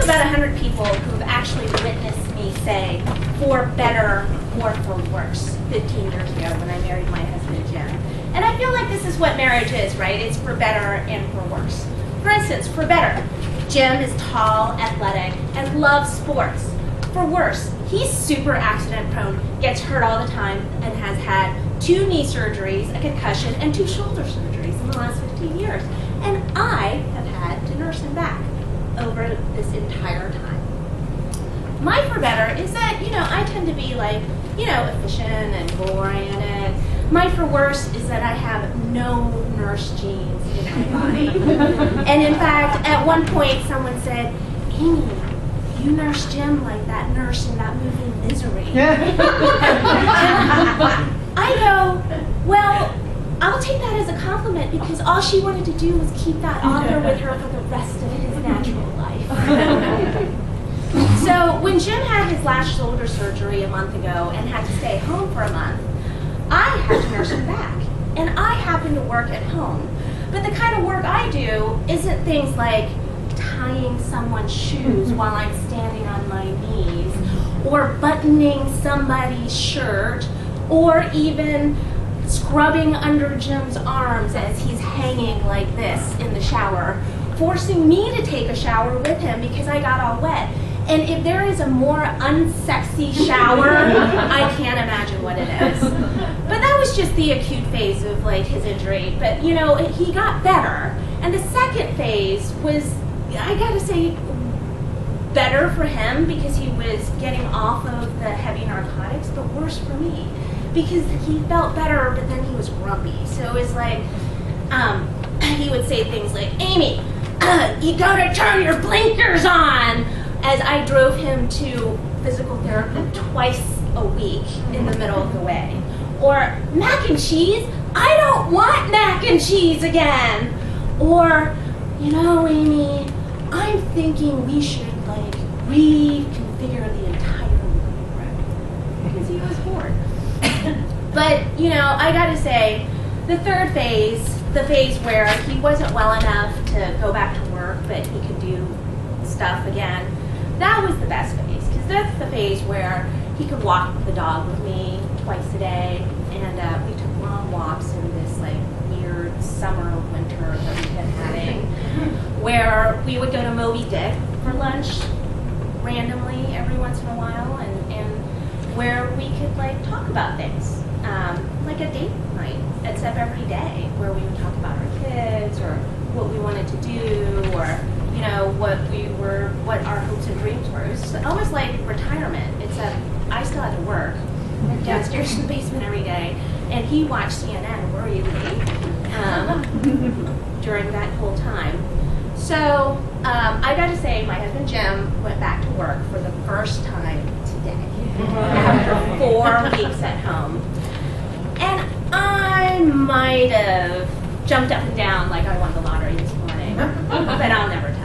have about 100 people who have actually witnessed me say, for better or for worse, 15 years ago when I married my husband, Jim. And I feel like this is what marriage is, right? It's for better and for worse. For instance, for better, Jim is tall, athletic, and loves sports. For worse, he's super accident prone, gets hurt all the time, and has had 2 knee surgeries, a concussion, and 2 shoulder surgeries in the last 15 years. And I have had to nurse him back over this entire time. My for better is that, I tend to be like, efficient and goal-oriented. My for worse is that I have no nurse genes in my body. And in fact, at one point someone said, Amy, you nurse Jim like that nurse in that movie Misery. I go, well, I'll take that as a compliment because all she wanted to do was keep that author with her for the rest of his natural life. So when Jim had his last shoulder surgery a month ago and had to stay home for a month, I had to nurse him back. And I happen to work at home. But the kind of work I do isn't things like tying someone's shoes while I'm standing on my knees, or buttoning somebody's shirt, or even scrubbing under Jim's arms as he's hanging like this in the shower, forcing me to take a shower with him because I got all wet. And if there is a more unsexy shower, I can't imagine what it is. But that was just the acute phase of his injury. But he got better. And the second phase was, I gotta say, better for him because he was getting off of the heavy narcotics, but worse for me because he felt better, but then he was grumpy. So it was like, he would say things like, Amy, you gotta turn your blinkers on, as I drove him to physical therapy twice a week in the middle of the way. Or, mac and cheese? I don't want mac and cheese again. Or, Amy, I'm thinking we should reconfigure the entire living room. Because he was bored. But, I gotta say, the third phase, the phase where he wasn't well enough to go back to work, but he could do stuff again, that was the best phase, because that's the phase where he could walk the dog with me twice a day, and we took long walks in this weird summer winter that we've been having, where we would go to Moby Dick for lunch randomly every once in a while, and where we could talk about things, like a date night, except every day, where we would talk about our kids or what we wanted to do, or what our hopes and dreams were. It was almost like retirement, except I still had to work downstairs in the basement every day, and he watched CNN worriedly during that whole time. So I got to say, my husband Jim went back to work for the first time today after 4 weeks at home, and I might have jumped up and down like I won the lottery this morning, but I'll never tell.